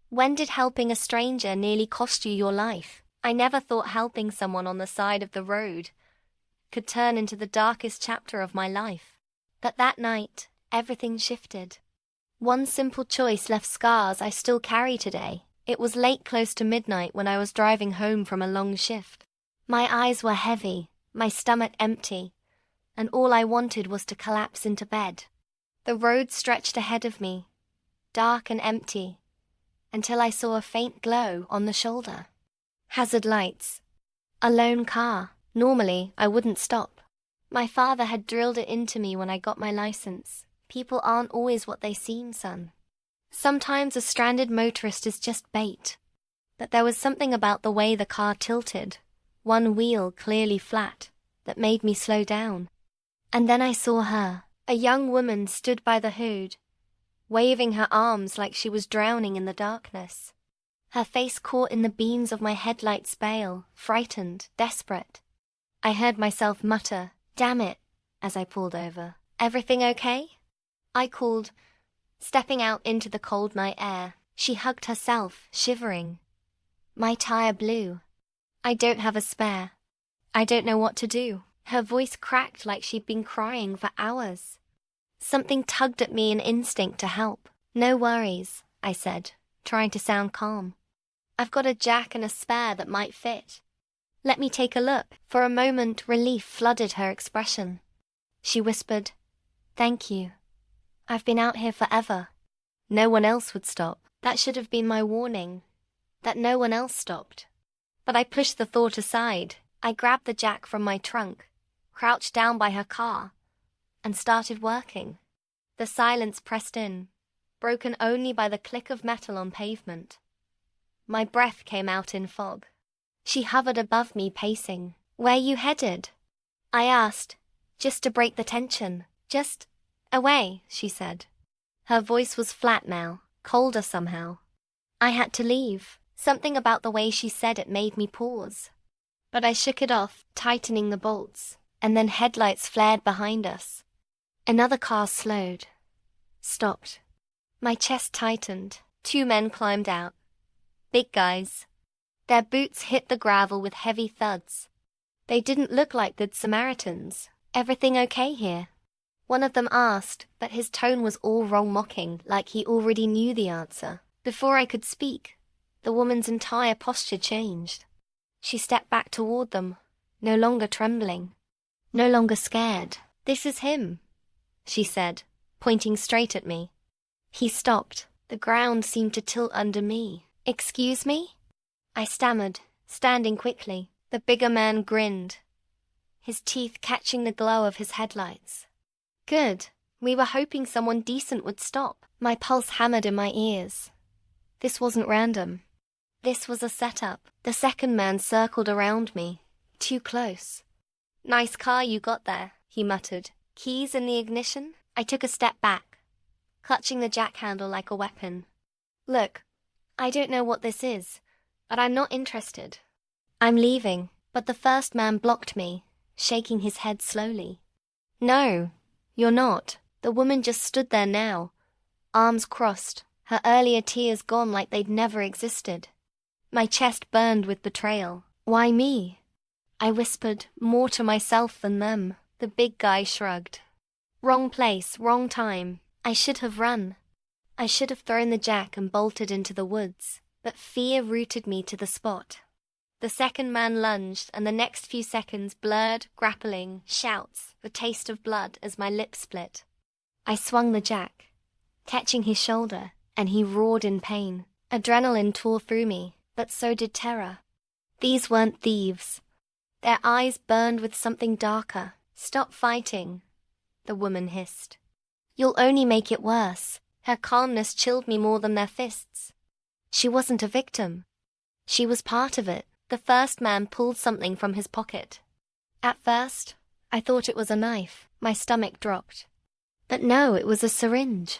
When did helping a stranger nearly cost you your life? I never thought helping someone on the side of the road could turn into the darkest chapter of my life. But that night, everything shifted. One simple choice left scars I still carry today. It was late, close to midnight, when I was driving home from a long shift. My eyes were heavy, my stomach empty, and all I wanted was to collapse into bed. The road stretched ahead of me, dark and empty, until I saw a faint glow on the shoulder. Hazard lights. A lone car. Normally, I wouldn't stop. My father had drilled it into me when I got my license. People aren't always what they seem, son. Sometimes a stranded motorist is just bait. But there was something about the way the car tilted, one wheel clearly flat, that made me slow down. And then I saw her. A young woman stood by the hood, waving her arms like she was drowning in the darkness. Her face caught in the beams of my headlight's bale, frightened, desperate. I heard myself mutter, "Damn it," as I pulled over. "Everything okay?" I called, stepping out into the cold night air. She hugged herself, shivering. "My tire blew. I don't have a spare. I don't know what to do." Her voice cracked like she'd been crying for hours. Something tugged at me, an instinct to help. "No worries," I said, trying to sound calm. "I've got a jack and a spare that might fit. Let me take a look." For a moment, relief flooded her expression. She whispered, "Thank you. I've been out here forever." No one else would stop. That should have been my warning, that no one else stopped. But I pushed the thought aside. I grabbed the jack from my trunk, crouched down by her car, and started working. The silence pressed in, broken only by the click of metal on pavement. My breath came out in fog. She hovered above me, pacing. "Where you headed?" I asked, just to break the tension. "Just away," she said. Her voice was flat now, colder somehow. I had to leave. Something about the way she said it made me pause. But I shook it off, tightening the bolts, and then headlights flared behind us. Another car slowed, stopped. My chest tightened. 2 men climbed out. Big guys. Their boots hit the gravel with heavy thuds. They didn't look like good Samaritans. "Everything okay here?" one of them asked, but his tone was all wrong, mocking, like he already knew the answer. Before I could speak, the woman's entire posture changed. She stepped back toward them, no longer trembling, no longer scared. "This is him," she said, pointing straight at me. He stopped. The ground seemed to tilt under me. "Excuse me?" I stammered, standing quickly. The bigger man grinned, his teeth catching the glow of his headlights. "Good. We were hoping someone decent would stop." My pulse hammered in my ears. This wasn't random. This was a setup. The second man circled around me, too close. "Nice car you got there," he muttered. "Keys in the ignition?" I took a step back, clutching the jack handle like a weapon. "Look, I don't know what this is, but I'm not interested. I'm leaving." But the first man blocked me, shaking his head slowly. "No, you're not." The woman just stood there now, arms crossed, her earlier tears gone like they'd never existed. My chest burned with betrayal. "Why me?" I whispered, more to myself than them. The big guy shrugged. "Wrong place, wrong time. I should have run. I should have thrown the jack and bolted into the woods, but fear rooted me to the spot." The second man lunged, and the next few seconds blurred, grappling, shouts, the taste of blood as my lips split. I swung the jack, catching his shoulder, and he roared in pain. Adrenaline tore through me, but so did terror. These weren't thieves. Their eyes burned with something darker. "Stop fighting," the woman hissed. "You'll only make it worse." Her calmness chilled me more than their fists. She wasn't a victim. She was part of it. The first man pulled something from his pocket. At first, I thought it was a knife. My stomach dropped. But no, it was a syringe.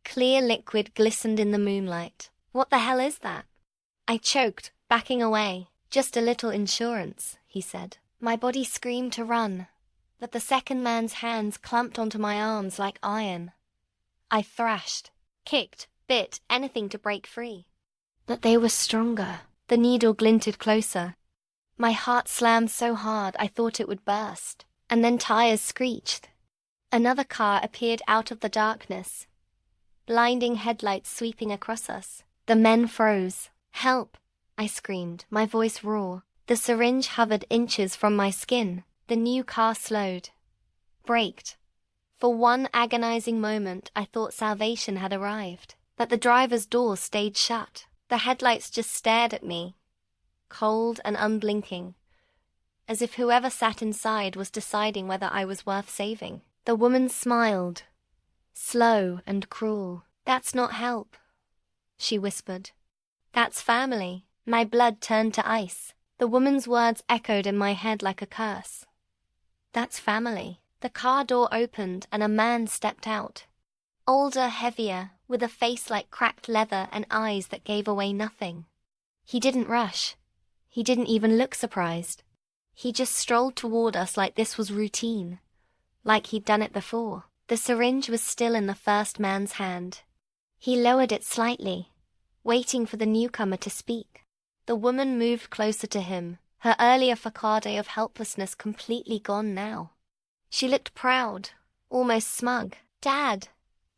Clear liquid glistened in the moonlight. "What the hell is that?" I choked, backing away. "Just a little insurance," he said. My body screamed to run, but the second man's hands clamped onto my arms like iron. I thrashed, kicked, bit, anything to break free. But they were stronger. The needle glinted closer. My heart slammed so hard I thought it would burst, and then tires screeched. Another car appeared out of the darkness, blinding headlights sweeping across us. The men froze. "Help!" I screamed, my voice raw. The syringe hovered inches from my skin. The new car slowed, braked. For one agonizing moment I thought salvation had arrived, but the driver's door stayed shut. The headlights just stared at me, cold and unblinking, as if whoever sat inside was deciding whether I was worth saving. The woman smiled, slow and cruel. "That's not help," she whispered. "That's family." My blood turned to ice. The woman's words echoed in my head like a curse. That's family. The car door opened and a man stepped out. Older, heavier, with a face like cracked leather and eyes that gave away nothing. He didn't rush. He didn't even look surprised. He just strolled toward us like this was routine, like he'd done it before. The syringe was still in the first man's hand. He lowered it slightly, waiting for the newcomer to speak. The woman moved closer to him, her earlier facade of helplessness completely gone now. She looked proud, almost smug. "Dad,"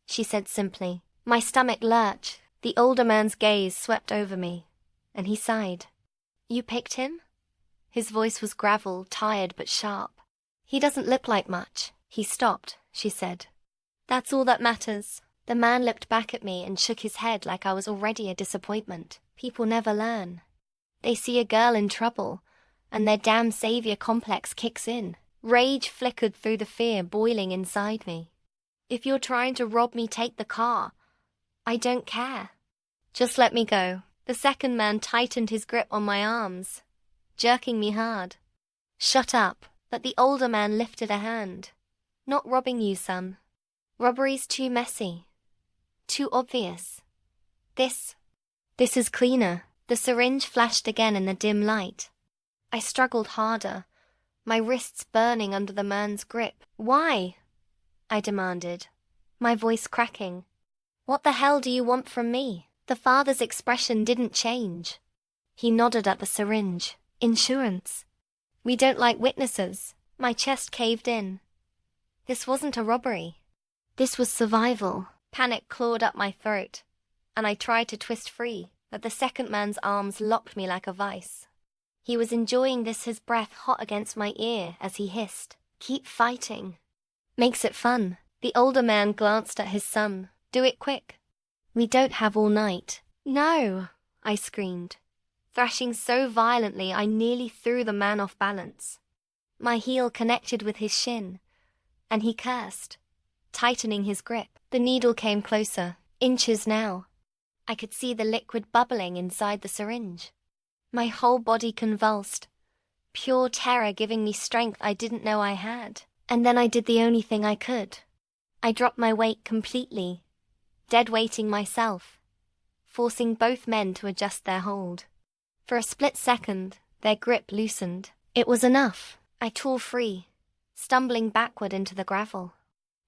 she said simply. My stomach lurched. The older man's gaze swept over me, and he sighed. "You picked him?" His voice was gravel, tired but sharp. "He doesn't look like much." "He stopped," she said. "That's all that matters." The man looked back at me and shook his head like I was already a disappointment. People never learn. They see a girl in trouble, and their damn savior complex kicks in. Rage flickered through the fear boiling inside me. "If you're trying to rob me, take the car. I don't care. Just let me go." The second man tightened his grip on my arms, jerking me hard. "Shut up." But the older man lifted a hand. "Not robbing you, son. Robbery's too messy. Too obvious. This is cleaner." The syringe flashed again in the dim light. I struggled harder, my wrists burning under the man's grip. "Why?" I demanded, my voice cracking. "What the hell do you want from me?" The father's expression didn't change. He nodded at the syringe. "Insurance. We don't like witnesses." My chest caved in. This wasn't a robbery. This was survival. Panic clawed up my throat, and I tried to twist free, but the second man's arms locked me like a vice. He was enjoying this, his breath hot against my ear as he hissed, "Keep fighting. Makes it fun." The older man glanced at his son. "Do it quick. We don't have all night." "No!" I screamed, thrashing so violently I nearly threw the man off balance. My heel connected with his shin, and he cursed, tightening his grip. The needle came closer, inches now. I could see the liquid bubbling inside the syringe. My whole body convulsed, pure terror giving me strength I didn't know I had. And then I did the only thing I could. I dropped my weight completely, dead-weighting myself, forcing both men to adjust their hold. For a split second, their grip loosened. It was enough. I tore free, stumbling backward into the gravel.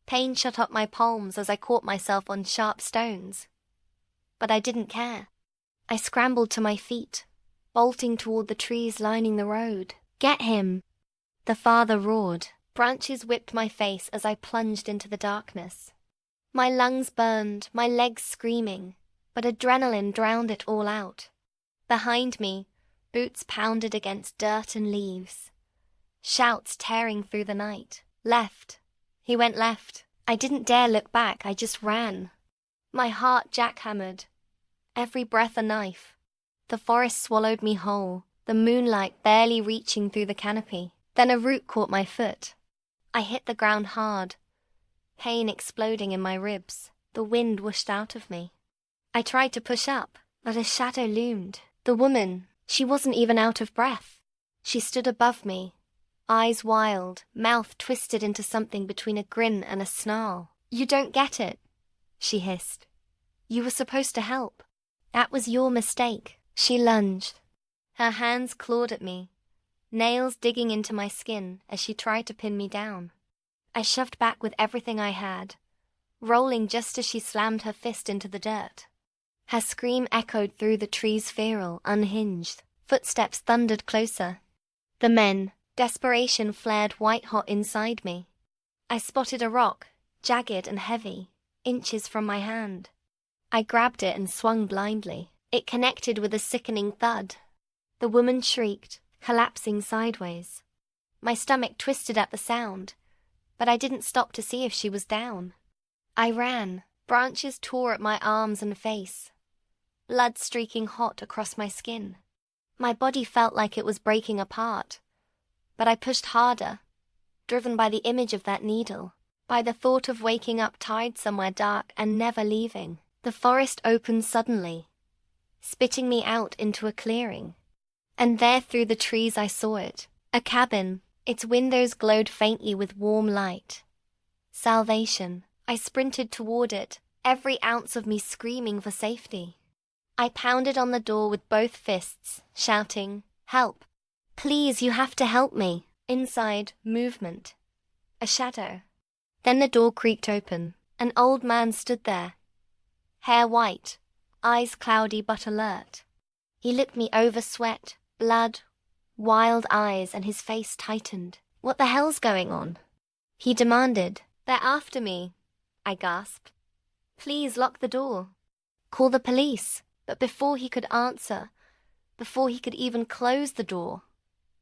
Pain shot up my palms as I caught myself on sharp stones. But I didn't care. I scrambled to my feet, bolting toward the trees lining the road. "Get him!" the father roared. Branches whipped my face as I plunged into the darkness. My lungs burned, my legs screaming, but adrenaline drowned it all out. Behind me, boots pounded against dirt and leaves. Shouts tearing through the night. "Left." He went left. I didn't dare look back, I just ran. My heart jackhammered, every breath a knife. The forest swallowed me whole, the moonlight barely reaching through the canopy. Then a root caught my foot. I hit the ground hard, pain exploding in my ribs. The wind whooshed out of me. I tried to push up, but a shadow loomed. The woman, she wasn't even out of breath. She stood above me, eyes wild, mouth twisted into something between a grin and a snarl. "You don't get it," she hissed. "You were supposed to help. That was your mistake." She lunged. Her hands clawed at me, nails digging into my skin as she tried to pin me down. I shoved back with everything I had, rolling just as she slammed her fist into the dirt. Her scream echoed through the trees, feral, unhinged. Footsteps thundered closer. The men, desperation flared white-hot inside me. I spotted a rock, jagged and heavy, inches from my hand. I grabbed it and swung blindly. It connected with a sickening thud. The woman shrieked, collapsing sideways. My stomach twisted at the sound, but I didn't stop to see if she was down. I ran. Branches tore at my arms and face, blood streaking hot across my skin. My body felt like it was breaking apart, but I pushed harder, driven by the image of that needle, by the thought of waking up tied somewhere dark and never leaving. The forest opened suddenly, spitting me out into a clearing. And there through the trees I saw it, a cabin. Its windows glowed faintly with warm light. Salvation. I sprinted toward it, every ounce of me screaming for safety. I pounded on the door with both fists, shouting, "Help! Please, you have to help me!" Inside, movement. A shadow. Then the door creaked open. An old man stood there. Hair white, eyes cloudy but alert. He looked me over, sweat, blood, wild eyes, and his face tightened. "What the hell's going on?" He demanded. "They're after me," I gasped. "Please lock the door. Call the police." But before he could answer, before he could even close the door,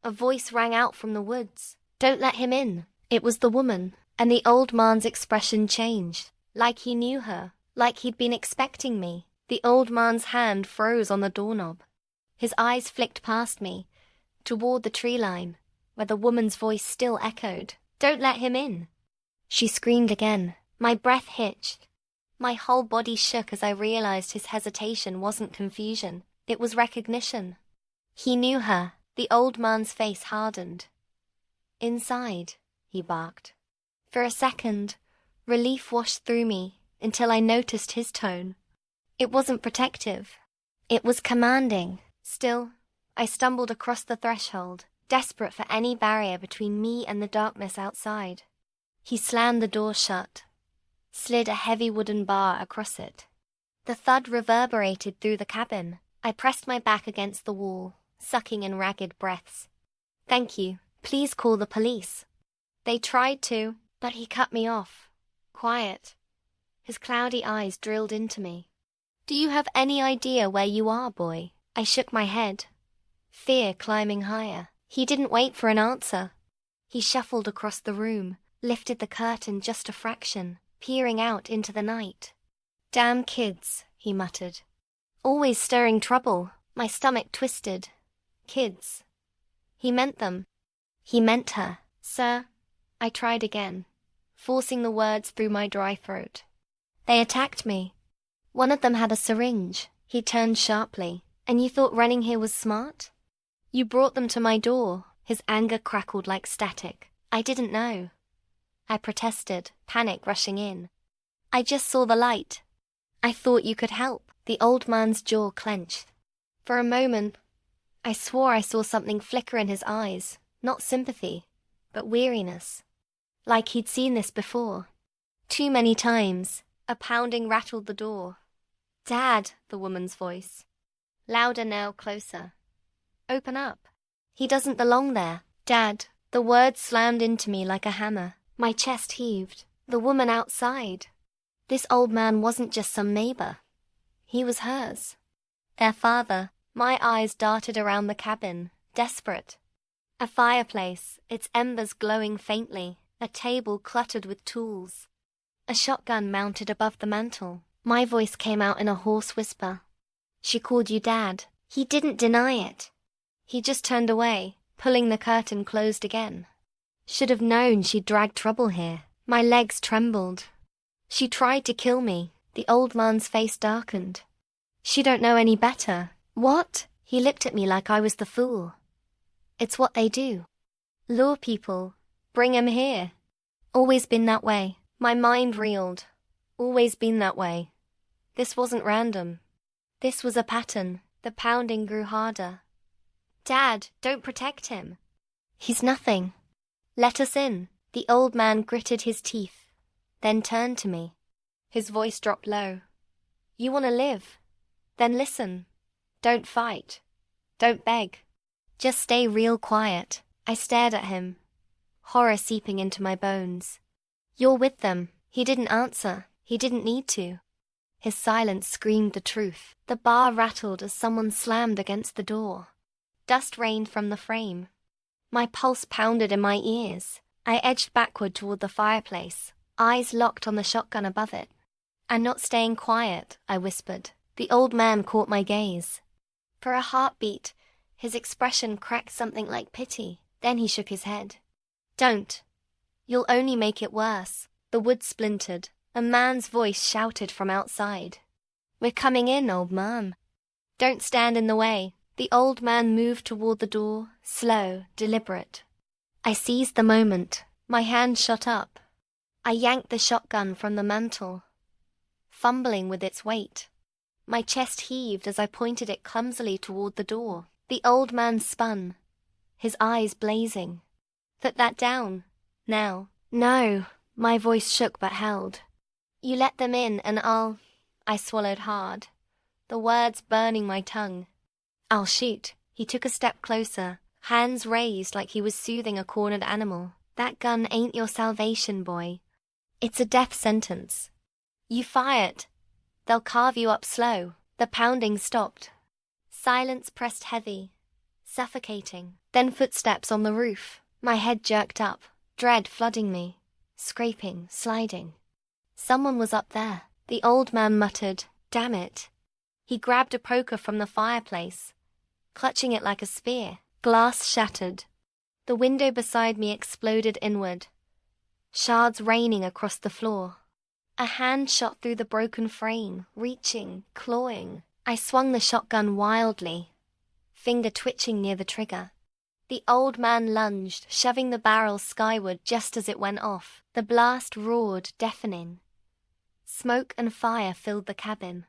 a voice rang out from the woods. "Don't let him in." It was the woman, and the old man's expression changed. Like he knew her, like he'd been expecting me. The old man's hand froze on the doorknob. His eyes flicked past me, toward the tree line, where the woman's voice still echoed. "Don't let him in." She screamed again. My breath hitched. My whole body shook as I realized his hesitation wasn't confusion. It was recognition. He knew her. The old man's face hardened. "Inside," he barked. For a second, relief washed through me until I noticed his tone. It wasn't protective. It was commanding. Still, I stumbled across the threshold, desperate for any barrier between me and the darkness outside. He slammed the door shut, slid a heavy wooden bar across it. The thud reverberated through the cabin. I pressed my back against the wall, sucking in ragged breaths. "Thank you. Please call the police." They tried to, but he cut me off. Quiet. His cloudy eyes drilled into me. "Do you have any idea where you are, boy?" I shook my head, fear climbing higher. He didn't wait for an answer. He shuffled across the room, lifted the curtain just a fraction, peering out into the night. "Damn kids," he muttered. "Always stirring trouble." My stomach twisted. Kids. He meant them. He meant her. "Sir," I tried again, forcing the words through my dry throat. "They attacked me. One of them had a syringe." He turned sharply. "And you thought running here was smart? You brought them to my door." His anger crackled like static. "I didn't know." I protested, panic rushing in. "I just saw the light. I thought you could help." The old man's jaw clenched. For a moment, I swore I saw something flicker in his eyes, not sympathy, but weariness. Like he'd seen this before. Too many times. A pounding rattled the door. "Dad," the woman's voice. Louder now, closer. "Open up. He doesn't belong there." "Dad." The words slammed into me like a hammer. My chest heaved. The woman outside. This old man wasn't just some neighbor. He was hers. Their father. My eyes darted around the cabin, desperate. A fireplace, its embers glowing faintly. A table cluttered with tools. A shotgun mounted above the mantel. My voice came out in a hoarse whisper. "She called you Dad." He didn't deny it. He just turned away, pulling the curtain closed again. Should have known she'd drag trouble here. My legs trembled. "She tried to kill me." The old man's face darkened. "She don't know any better." "What?" He looked at me like I was the fool. "It's what they do. Lure people. Bring 'em here. Always been that way." My mind reeled. Always been that way. This wasn't random. This was a pattern. The pounding grew harder. "Dad, don't protect him." "He's nothing. Let us in." The old man gritted his teeth, then turned to me. His voice dropped low. "You want to live. Then listen. Don't fight. Don't beg. Just stay real quiet. I stared at him, horror seeping into my bones. You're with them. He didn't answer. He didn't need to. His silence screamed the truth. The bar rattled as someone slammed against the door. Dust rained from the frame. My pulse pounded in my ears. I edged backward toward the fireplace, eyes locked on the shotgun above it. "I'm not staying quiet," I whispered. The old man caught my gaze. For a heartbeat, his expression cracked something like pity. Then he shook his head. "Don't. You'll only make it worse." The wood splintered. A man's voice shouted from outside. "We're coming in, old man. Don't stand in the way." The old man moved toward the door, slow, deliberate. I seized the moment. My hand shot up. I yanked the shotgun from the mantel, fumbling with its weight. My chest heaved as I pointed it clumsily toward the door. The old man spun, his eyes blazing. "Put that down. Now." "No." My voice shook but held. "You let them in and I'll—" I swallowed hard, the words burning my tongue. "I'll shoot." He took a step closer, hands raised like he was soothing a cornered animal. "That gun ain't your salvation, boy. It's a death sentence. You fire it, they'll carve you up slow." The pounding stopped. Silence pressed heavy, suffocating. Then footsteps on the roof. My head jerked up, dread flooding me. Scraping, sliding. Someone was up there. The old man muttered, "Damn it." He grabbed a poker from the fireplace, clutching it like a spear. Glass shattered. The window beside me exploded inward, shards raining across the floor. A hand shot through the broken frame, reaching, clawing. I swung the shotgun wildly, finger twitching near the trigger. The old man lunged, shoving the barrel skyward just as it went off. The blast roared, deafening. Smoke and fire filled the cabin.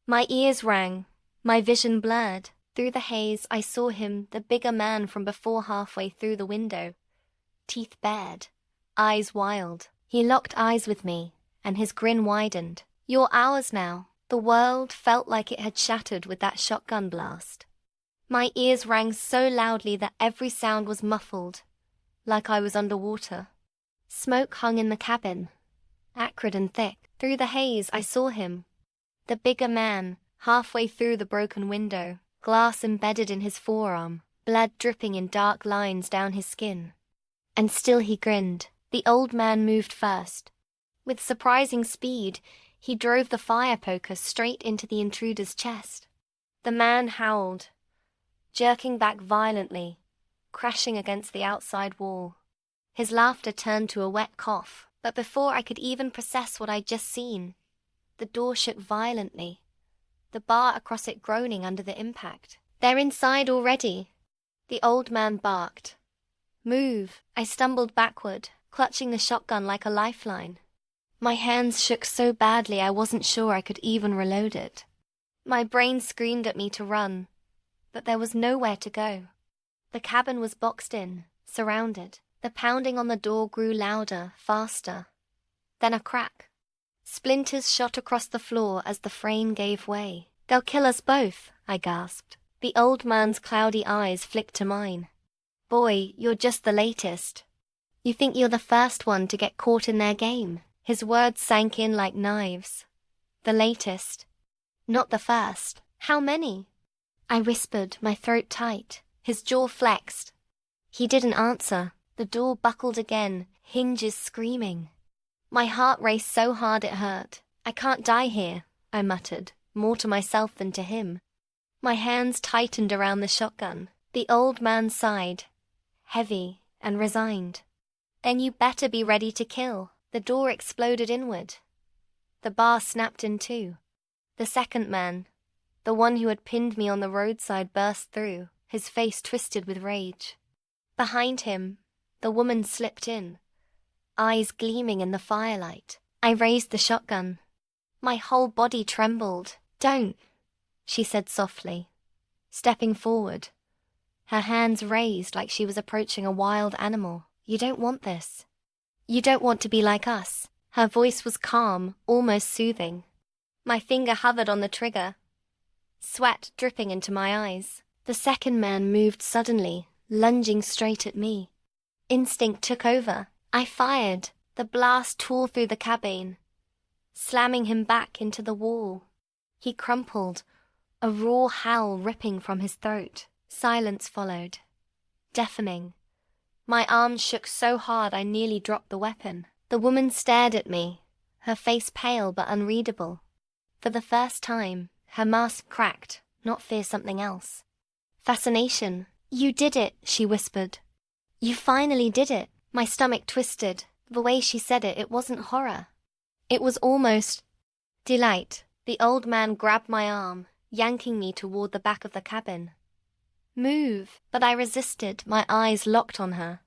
My ears rang, my vision blurred. Through the haze I saw him, the bigger man from before, halfway through the window. Teeth bared, eyes wild. He locked eyes with me, and his grin widened. "You're ours now." The world felt like it had shattered with that shotgun blast. My ears rang so loudly that every sound was muffled, like I was underwater. Smoke hung in the cabin, acrid and thick. Through the haze I saw him, the bigger man, halfway through the broken window, glass embedded in his forearm, blood dripping in dark lines down his skin. And still he grinned. The old man moved first. With surprising speed, he drove the fire poker straight into the intruder's chest. The man howled, jerking back violently, crashing against the outside wall. His laughter turned to a wet cough, but before I could even process what I'd just seen, the door shook violently, the bar across it groaning under the impact. "They're inside already," the old man barked. "Move." I stumbled backward, clutching the shotgun like a lifeline. My hands shook so badly I wasn't sure I could even reload it. My brain screamed at me to run, but there was nowhere to go. The cabin was boxed in, surrounded. The pounding on the door grew louder, faster. Then a crack. Splinters shot across the floor as the frame gave way. "They'll kill us both," I gasped. The old man's cloudy eyes flicked to mine. "Boy, you're just the latest. You think you're the first one to get caught in their game." His words sank in like knives. "The latest. Not the first. How many?" I whispered, my throat tight. His jaw flexed. He didn't answer. The door buckled again, hinges screaming. My heart raced so hard it hurt. "I can't die here," I muttered, more to myself than to him. My hands tightened around the shotgun. The old man sighed, heavy and resigned. "Then you better be ready to kill." The door exploded inward. The bar snapped in two. The second man, the one who had pinned me on the roadside, burst through, his face twisted with rage. Behind him, the woman slipped in, eyes gleaming in the firelight. I raised the shotgun. My whole body trembled. "Don't," she said softly, stepping forward, her hands raised like she was approaching a wild animal. "You don't want this. You don't want to be like us." Her voice was calm, almost soothing. My finger hovered on the trigger. sweat dripping into my eyes. The second man moved suddenly, lunging straight at me. Instinct took over. I fired. The blast tore through the cabin, slamming him back into the wall. He crumpled, a raw howl ripping from his throat. Silence followed, deafening. My arms shook so hard I nearly dropped the weapon. The woman stared at me, her face pale but unreadable. For the first time, her mask cracked, not fear, something else. Fascination. "You did it," she whispered. "You finally did it." My stomach twisted. The way she said it, it wasn't horror. It was almost delight. The old man grabbed my arm, yanking me toward the back of the cabin. "Move." But I resisted, my eyes locked on her.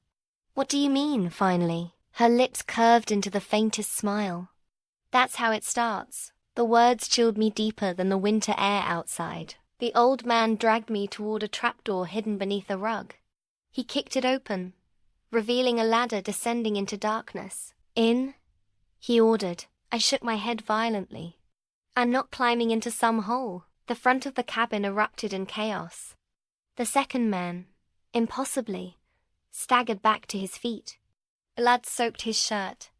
"What do you mean, finally?" Her lips curved into the faintest smile. "That's how it starts." The words chilled me deeper than the winter air outside. The old man dragged me toward a trapdoor hidden beneath a rug. He kicked it open, revealing a ladder descending into darkness. "In," he ordered. I shook my head violently. "I'm not climbing into some hole." The front of the cabin erupted in chaos. The second man, impossibly, staggered back to his feet. Blood soaked his shirt,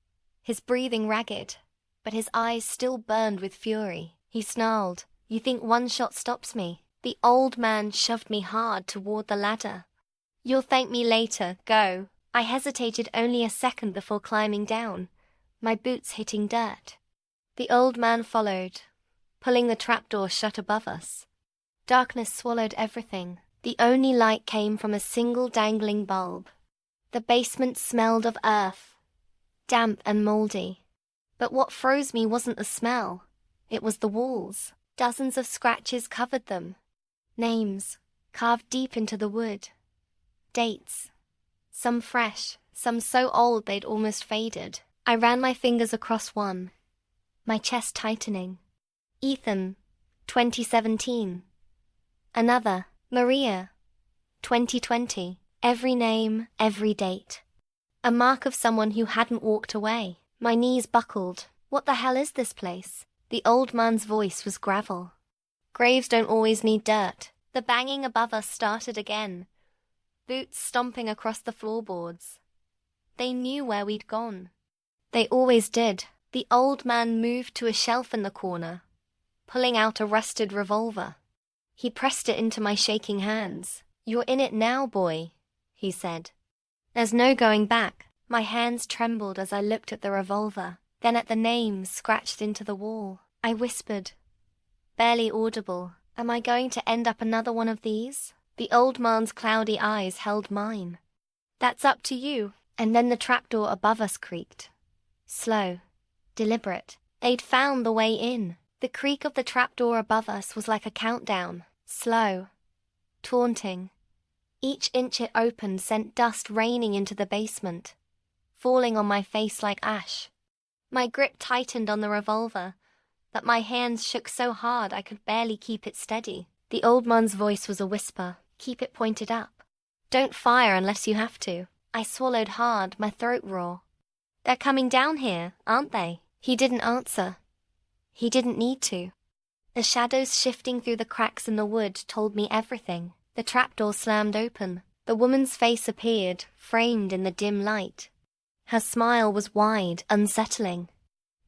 his breathing ragged, but his eyes still burned with fury. He snarled, "You think one shot stops me?" The old man shoved me hard toward the ladder. "You'll thank me later. Go." I hesitated only a second before climbing down, my boots hitting dirt. The old man followed, pulling the trapdoor shut above us. Darkness swallowed everything. The only light came from a single dangling bulb. The basement smelled of earth, damp and moldy. But what froze me wasn't the smell. It was the walls. Dozens of scratches covered them. Names, carved deep into the wood. Dates. Some fresh, some so old they'd almost faded. I ran my fingers across one, my chest tightening. Ethan, 2017. Another, Maria, 2020. Every name, every date. A mark of someone who hadn't walked away. My knees buckled. What the hell is this place? The old man's voice was gravel. Graves don't always need dirt. The banging above us started again, boots stomping across the floorboards. They knew where we'd gone. They always did. The old man moved to a shelf in the corner, pulling out a rusted revolver. He pressed it into my shaking hands. "You're in it now, boy," he said. "There's no going back." My hands trembled as I looked at the revolver, then at the names scratched into the wall. I whispered, barely audible, "Am I going to end up another one of these?" The old man's cloudy eyes held mine. "That's up to you." And then the trapdoor above us creaked. Slow, deliberate. They'd found the way in. The creak of the trapdoor above us was like a countdown. Slow, taunting. Each inch it opened sent dust raining into the basement, falling on my face like ash. My grip tightened on the revolver, but my hands shook so hard I could barely keep it steady. The old man's voice was a whisper. "Keep it pointed up. Don't fire unless you have to." I swallowed hard, my throat raw. "They're coming down here, aren't they?" He didn't answer. He didn't need to. The shadows shifting through the cracks in the wood told me everything. The trapdoor slammed open. The woman's face appeared, framed in the dim light. Her smile was wide, unsettling.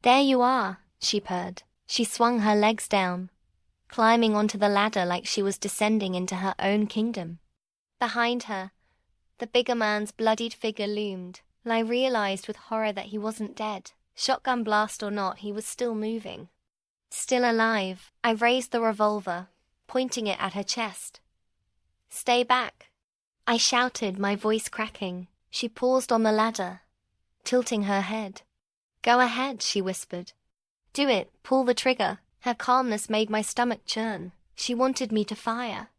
"There you are," she purred. She swung her legs down, climbing onto the ladder like she was descending into her own kingdom. Behind her, the bigger man's bloodied figure loomed, and I realized with horror that he wasn't dead. Shotgun blast or not, he was still moving. Still alive. I raised the revolver, pointing it at her chest. "Stay back," I shouted, my voice cracking. She paused on the ladder, tilting her head. "Go ahead," she whispered. "Do it, pull the trigger." Her calmness made my stomach churn. She wanted me to fire,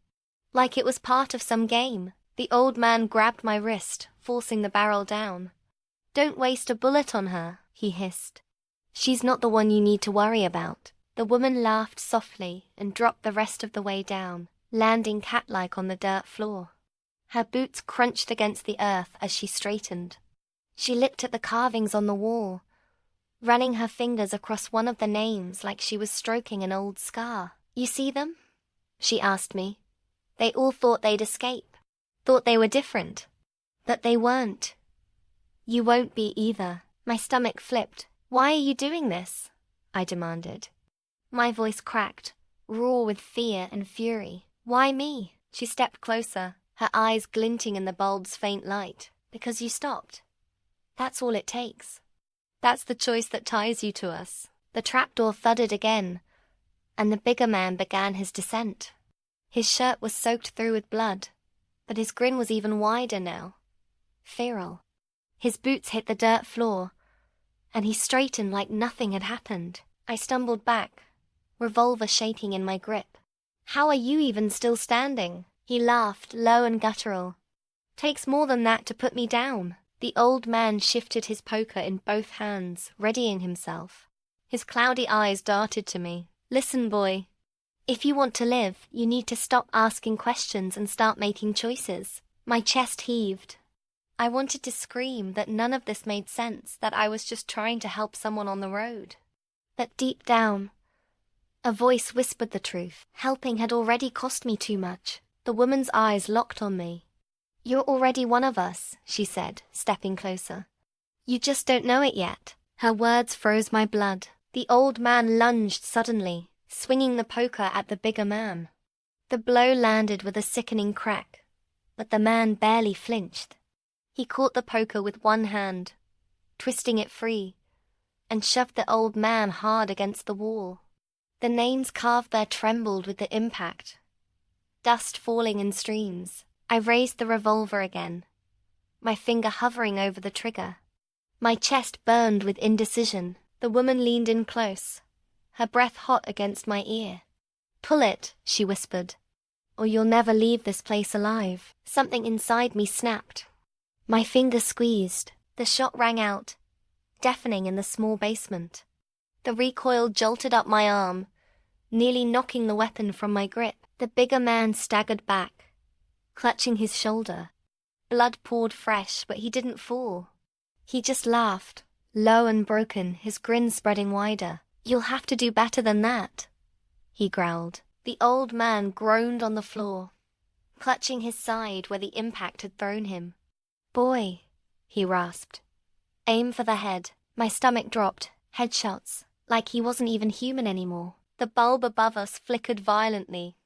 like it was part of some game. The old man grabbed my wrist, forcing the barrel down. "Don't waste a bullet on her," he hissed. "She's not the one you need to worry about." The woman laughed softly and dropped the rest of the way down, landing cat-like on the dirt floor. Her boots crunched against the earth as she straightened. She looked at the carvings on the wall, running her fingers across one of the names like she was stroking an old scar. "You see them? she asked me. They all thought they'd escape. Thought they were different. But they weren't. You won't be either. My stomach flipped. Why are you doing this? I demanded. My voice cracked, raw with fear and fury. Why me? She stepped closer, her eyes glinting in the bulb's faint light. Because you stopped. That's all it takes. That's the choice that ties you to us. The trapdoor thudded again, and the bigger man began his descent. His shirt was soaked through with blood, but his grin was even wider now. Feral. His boots hit the dirt floor, and he straightened like nothing had happened. I stumbled back, revolver shaking in my grip. How are you even still standing? He laughed, low and guttural. Takes more than that to put me down. The old man shifted his poker in both hands, readying himself. His cloudy eyes darted to me. Listen, boy. If you want to live, you need to stop asking questions and start making choices. My chest heaved. I wanted to scream that none of this made sense, that I was just trying to help someone on the road. But deep down, a voice whispered the truth. Helping had already cost me too much. The woman's eyes locked on me. You're already one of us, she said, stepping closer. You just don't know it yet. Her words froze my blood. The old man lunged suddenly, swinging the poker at the bigger man. The blow landed with a sickening crack, but the man barely flinched. He caught the poker with one hand, twisting it free, and shoved the old man hard against the wall. The names carved there trembled with the impact, dust falling in streams. I raised the revolver again, my finger hovering over the trigger. My chest burned with indecision. The woman leaned in close, her breath hot against my ear. Pull it, she whispered, or you'll never leave this place alive. Something inside me snapped. My finger squeezed. The shot rang out, deafening in the small basement. The recoil jolted up my arm, nearly knocking the weapon from my grip. The bigger man staggered back, clutching his shoulder. Blood poured fresh, but he didn't fall. He just laughed, low and broken, his grin spreading wider. You'll have to do better than that, he growled. The old man groaned on the floor, clutching his side where the impact had thrown him. Boy, he rasped. Aim for the head. My stomach dropped, headshots, like he wasn't even human anymore. The bulb above us flickered violently,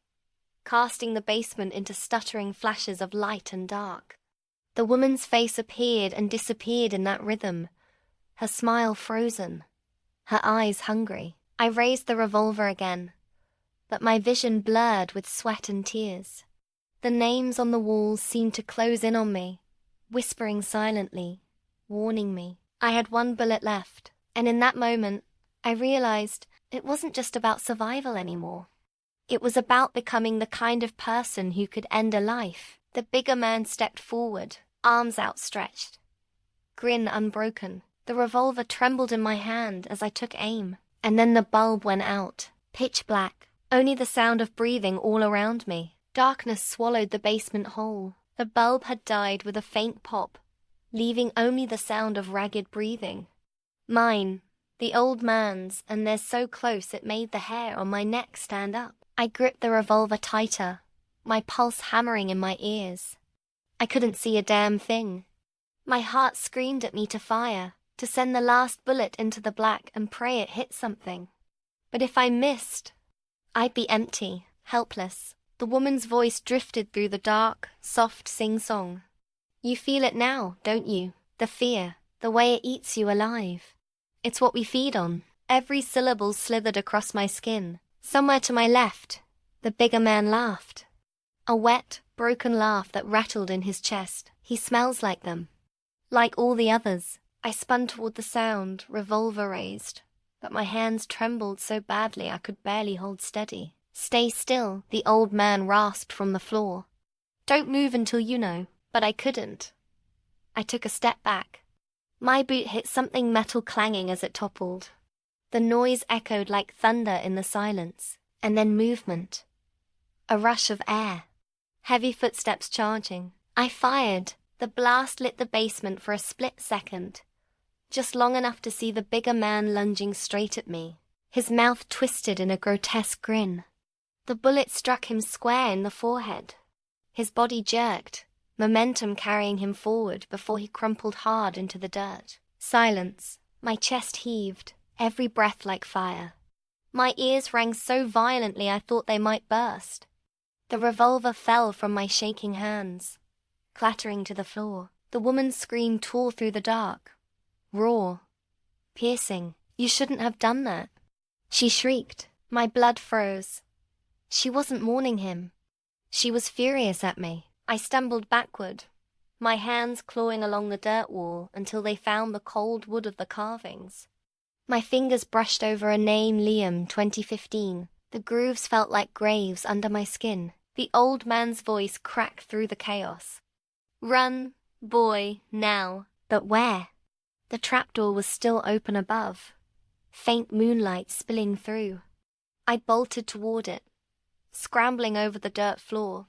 casting the basement into stuttering flashes of light and dark. The woman's face appeared and disappeared in that rhythm, her smile frozen, her eyes hungry. I raised the revolver again, but my vision blurred with sweat and tears. The names on the walls seemed to close in on me, whispering silently, warning me. I had one bullet left, and in that moment, I realized it wasn't just about survival anymore. It was about becoming the kind of person who could end a life. The bigger man stepped forward, arms outstretched, grin unbroken. The revolver trembled in my hand as I took aim, and then the bulb went out, pitch black, only the sound of breathing all around me. Darkness swallowed the basement whole. The bulb had died with a faint pop, leaving only the sound of ragged breathing. Mine, the old man's, and they're so close it made the hair on my neck stand up. I gripped the revolver tighter, my pulse hammering in my ears. I couldn't see a damn thing. My heart screamed at me to fire, to send the last bullet into the black and pray it hit something. But if I missed, I'd be empty, helpless. The woman's voice drifted through the dark, soft sing-song. You feel it now, don't you? The fear, the way it eats you alive. It's what we feed on. Every syllable slithered across my skin. Somewhere to my left, the bigger man laughed. A wet, broken laugh that rattled in his chest. He smells like them. Like all the others. I spun toward the sound, revolver raised, but my hands trembled so badly I could barely hold steady. Stay still, the old man rasped from the floor. Don't move until you know. But I couldn't. I took a step back. My boot hit something metal clanging as it toppled. The noise echoed like thunder in the silence, and then movement. A rush of air. Heavy footsteps charging. I fired. The blast lit the basement for a split second, just long enough to see the bigger man lunging straight at me, his mouth twisted in a grotesque grin. The bullet struck him square in the forehead. His body jerked, momentum carrying him forward before he crumpled hard into the dirt. Silence. My chest heaved, every breath like fire. My ears rang so violently I thought they might burst. The revolver fell from my shaking hands, clattering to the floor. The woman's scream tore through the dark. Raw. Piercing. You shouldn't have done that. She shrieked. My blood froze. She wasn't mourning him. She was furious at me. I stumbled backward, my hands clawing along the dirt wall until they found the cold wood of the carvings. My fingers brushed over a name, Liam, 2015. The grooves felt like graves under my skin. The old man's voice cracked through the chaos. Run, boy, now. But where? The trapdoor was still open above, faint moonlight spilling through. I bolted toward it, scrambling over the dirt floor,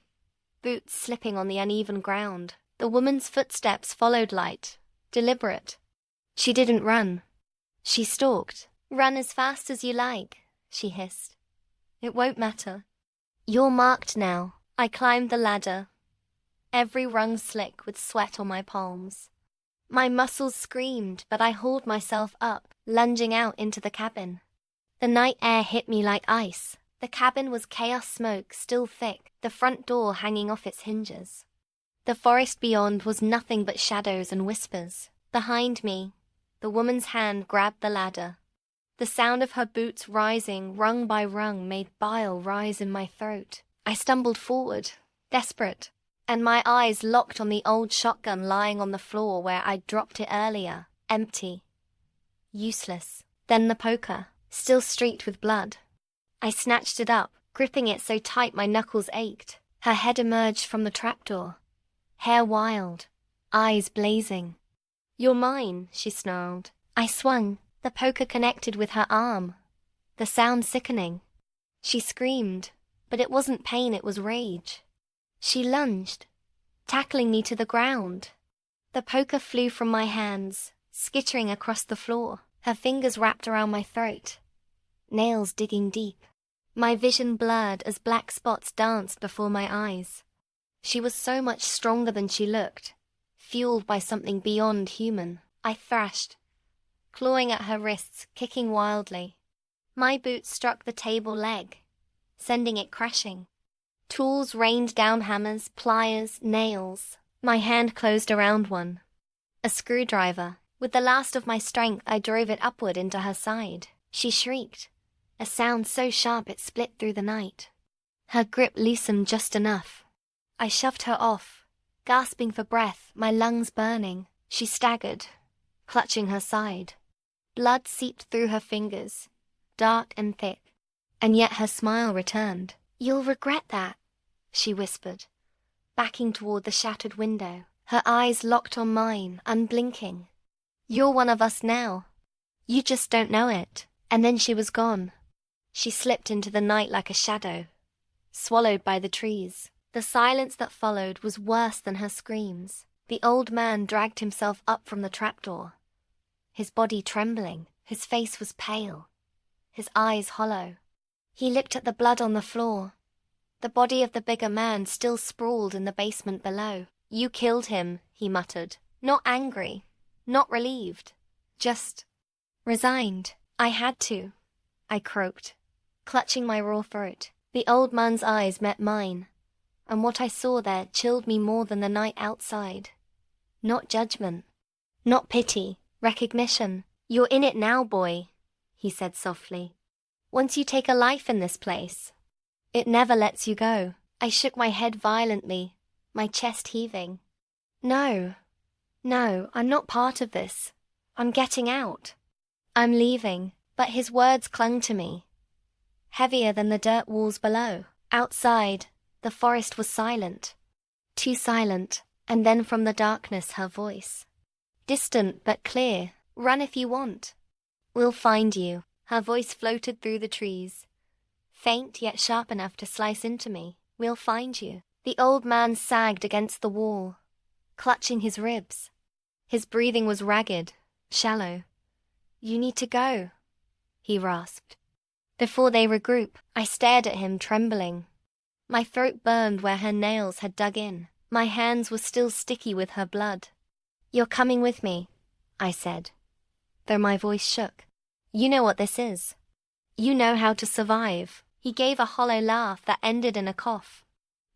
boots slipping on the uneven ground. The woman's footsteps followed light, deliberate. She didn't run. She stalked. Run as fast as you like, she hissed. It won't matter. You're marked now. I climbed the ladder, every rung slick with sweat on my palms. My muscles screamed, but I hauled myself up, lunging out into the cabin. The night air hit me like ice. The cabin was chaos smoke, still thick, the front door hanging off its hinges. The forest beyond was nothing but shadows and whispers. Behind me, the woman's hand grabbed the ladder. The sound of her boots rising, rung by rung, made bile rise in my throat. I stumbled forward, desperate, and my eyes locked on the old shotgun lying on the floor where I'd dropped it earlier, empty, useless. Then the poker, still streaked with blood. I snatched it up, gripping it so tight my knuckles ached. Her head emerged from the trapdoor, hair wild, eyes blazing. You're mine, she snarled. I swung. The poker connected with her arm, the sound sickening. She screamed, but it wasn't pain, it was rage. She lunged, tackling me to the ground. The poker flew from my hands, skittering across the floor, her fingers wrapped around my throat, nails digging deep. My vision blurred as black spots danced before my eyes. She was so much stronger than she looked, fueled by something beyond human. I thrashed, clawing at her wrists, kicking wildly. My boots struck the table leg, sending it crashing. Tools rained down, hammers, pliers, nails. My hand closed around one, a screwdriver. With the last of my strength, I drove it upward into her side. She shrieked, a sound so sharp it split through the night. Her grip loosened just enough. I shoved her off, gasping for breath, my lungs burning. She staggered, clutching her side. Blood seeped through her fingers, dark and thick, and yet her smile returned. You'll regret that, she whispered, backing toward the shattered window, her eyes locked on mine, unblinking. You're one of us now. You just don't know it. And then she was gone. She slipped into the night like a shadow, swallowed by the trees. The silence that followed was worse than her screams. The old man dragged himself up from the trapdoor, his body trembling, his face was pale, his eyes hollow. He looked at the blood on the floor. The body of the bigger man still sprawled in the basement below. You killed him, he muttered, not angry, not relieved, just resigned. I had to, I croaked, clutching my raw throat. The old man's eyes met mine, and what I saw there chilled me more than the night outside. Not judgment, not pity, recognition. You're in it now, boy, he said softly. Once you take a life in this place, it never lets you go. I shook my head violently, my chest heaving. No, I'm not part of this. I'm getting out. I'm leaving. But his words clung to me, heavier than the dirt walls below. Outside, the forest was silent, too silent, and then from the darkness her voice. Distant but clear. Run if you want. We'll find you. Her voice floated through the trees, faint yet sharp enough to slice into me. We'll find you. The old man sagged against the wall, clutching his ribs. His breathing was ragged, shallow. You need to go, he rasped. Before they regroup, I stared at him, trembling. My throat burned where her nails had dug in. My hands were still sticky with her blood. "You're coming with me," I said, though my voice shook. "You know what this is. You know how to survive." He gave a hollow laugh that ended in a cough.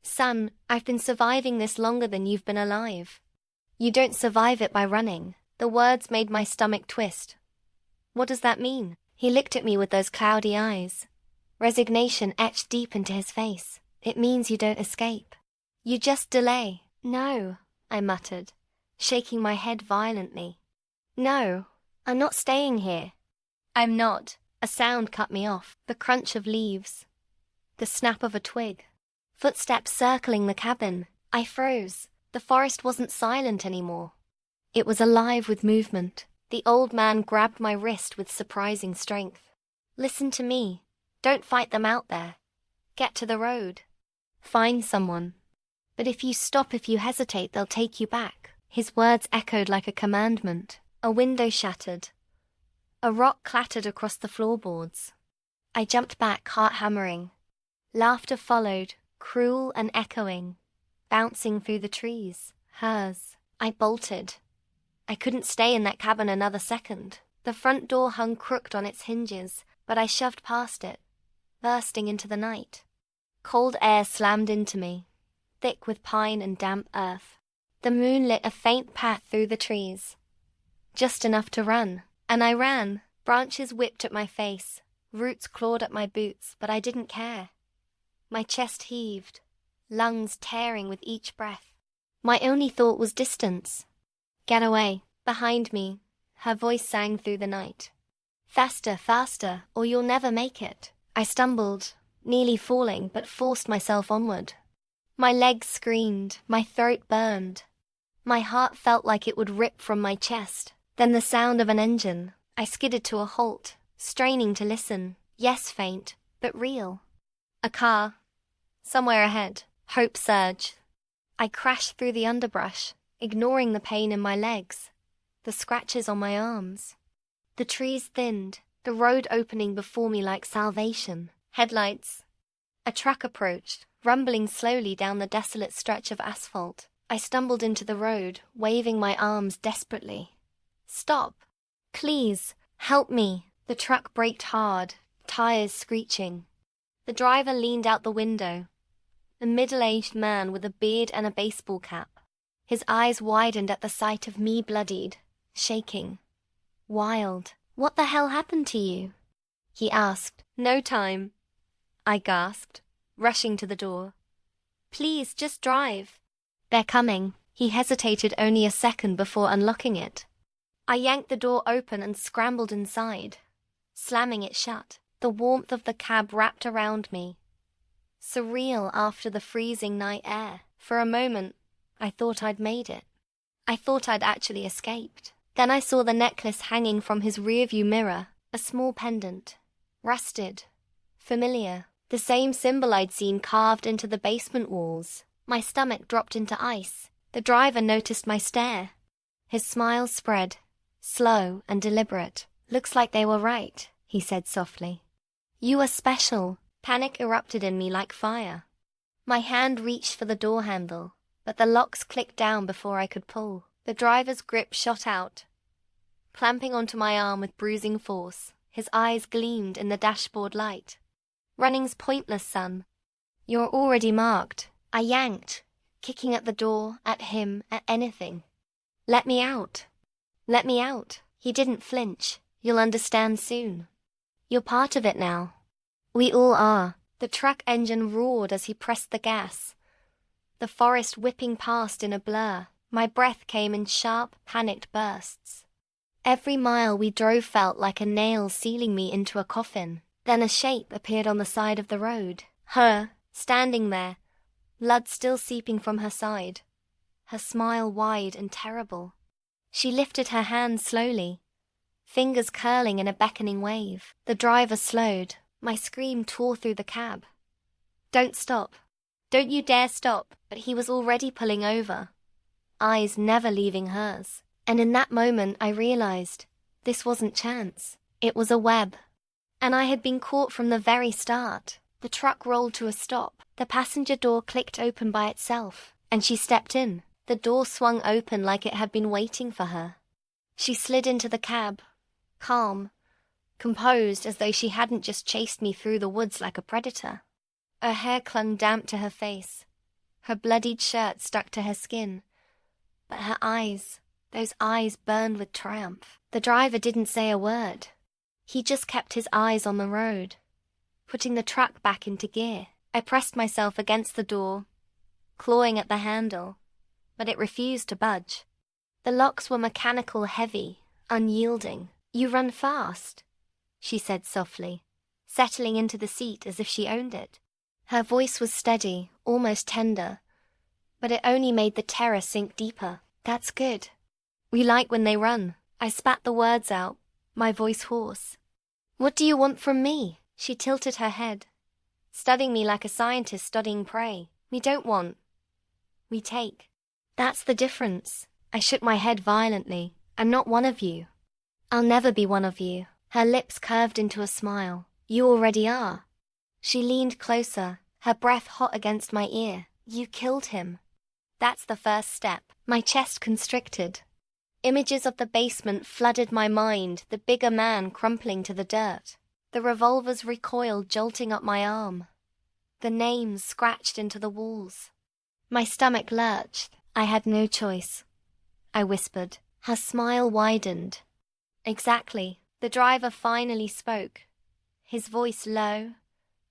"Son, I've been surviving this longer than you've been alive. You don't survive it by running." The words made my stomach twist. What does that mean? He looked at me with those cloudy eyes. Resignation etched deep into his face. "It means you don't escape. You just delay." "No," I muttered, shaking my head violently. "No, I'm not staying here." "I'm not." A sound cut me off, the crunch of leaves, the snap of a twig. Footsteps circling the cabin. I froze. The forest wasn't silent anymore. It was alive with movement. The old man grabbed my wrist with surprising strength. "Listen to me. Don't fight them out there. Get to the road. Find someone. But if you hesitate, they'll take you back." His words echoed like a commandment. A window shattered. A rock clattered across the floorboards. I jumped back, heart hammering. Laughter followed, cruel and echoing, bouncing through the trees. Hers. I bolted. I couldn't stay in that cabin another second. The front door hung crooked on its hinges, but I shoved past it, bursting into the night. Cold air slammed into me, thick with pine and damp earth. The moon lit a faint path through the trees, just enough to run. And I ran. Branches whipped at my face, roots clawed at my boots, but I didn't care. My chest heaved, lungs tearing with each breath. My only thought was distance. "Get away." Behind me, her voice sang through the night. "Faster, faster, or you'll never make it." I stumbled, nearly falling, but forced myself onward. My legs screamed, my throat burned. My heart felt like it would rip from my chest. Then the sound of an engine. I skidded to a halt, straining to listen. Yes, faint, but real. A car. Somewhere ahead. Hope surged. I crashed through the underbrush, ignoring the pain in my legs, the scratches on my arms. The trees thinned, the road opening before me like salvation. Headlights. A truck approached, rumbling slowly down the desolate stretch of asphalt. I stumbled into the road, waving my arms desperately. "Stop! Please, help me!" The truck braked hard, tires screeching. The driver leaned out the window, a middle-aged man with a beard and a baseball cap. His eyes widened at the sight of me, bloodied, shaking, wild. "What the hell happened to you?" he asked. "No time," I gasped, rushing to the door. "Please, just drive." "They're coming." He hesitated only a second before unlocking it. I yanked the door open and scrambled inside, slamming it shut. The warmth of the cab wrapped around me, surreal after the freezing night air. For a moment, I thought I'd made it. I thought I'd actually escaped. Then I saw the necklace hanging from his rearview mirror, a small pendant, rusted, familiar, the same symbol I'd seen carved into the basement walls. My stomach dropped into ice. The driver noticed my stare. His smile spread, slow and deliberate. "Looks like they were right," he said softly. "You are special." Panic erupted in me like fire. My hand reached for the door handle, but the locks clicked down before I could pull. The driver's grip shot out, clamping onto my arm with bruising force. His eyes gleamed in the dashboard light. "Running's pointless, son. You're already marked." I yanked, kicking at the door, at him, at anything. "Let me out. Let me out." He didn't flinch. "You'll understand soon. You're part of it now." "We all are." The truck engine roared as he pressed the gas, the forest whipping past in a blur. My breath came in sharp, panicked bursts. Every mile we drove felt like a nail sealing me into a coffin. Then a shape appeared on the side of the road. Her, standing there, blood still seeping from her side, her smile wide and terrible. She lifted her hand slowly, fingers curling in a beckoning wave. The driver slowed. My scream tore through the cab. "Don't stop. Don't you dare stop." But he was already pulling over, eyes never leaving hers. And in that moment I realized this wasn't chance. It was a web. And I had been caught from the very start. The truck rolled to a stop. The passenger door clicked open by itself, and she stepped in. The door swung open like it had been waiting for her. She slid into the cab, calm, composed as though she hadn't just chased me through the woods like a predator. Her hair clung damp to her face. Her bloodied shirt stuck to her skin. But her eyes, those eyes burned with triumph. The driver didn't say a word. He just kept his eyes on the road, putting the truck back into gear. I pressed myself against the door, clawing at the handle, but it refused to budge. The locks were mechanical, heavy, unyielding. "You run fast," she said softly, settling into the seat as if she owned it. Her voice was steady, almost tender, but it only made the terror sink deeper. "That's good. We like when they run." I spat the words out, my voice hoarse. "What do you want from me?" She tilted her head, studying me like a scientist studying prey. "We don't want. We take." "That's the difference." I shook my head violently. "I'm not one of you. I'll never be one of you." Her lips curved into a smile. "You already are." She leaned closer, her breath hot against my ear. "You killed him." "That's the first step." My chest constricted. Images of the basement flooded my mind, the bigger man crumpling to the dirt. The revolvers recoiled, jolting up my arm. The names scratched into the walls. My stomach lurched. "I had no choice," I whispered. Her smile widened. "Exactly." The driver finally spoke, his voice low,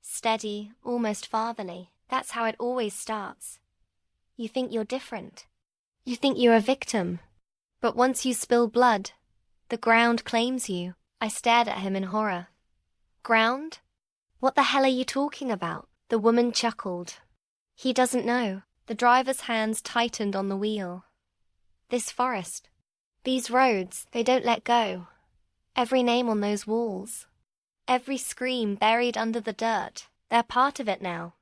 steady, almost fatherly. "That's how it always starts. You think you're different. You think you're a victim. But once you spill blood, the ground claims you." I stared at him in horror. "Ground? What the hell are you talking about?" The woman chuckled. "He doesn't know." The driver's hands tightened on the wheel. "This forest, these roads, they don't let go. Every name on those walls, every scream buried under the dirt, they're part of it now.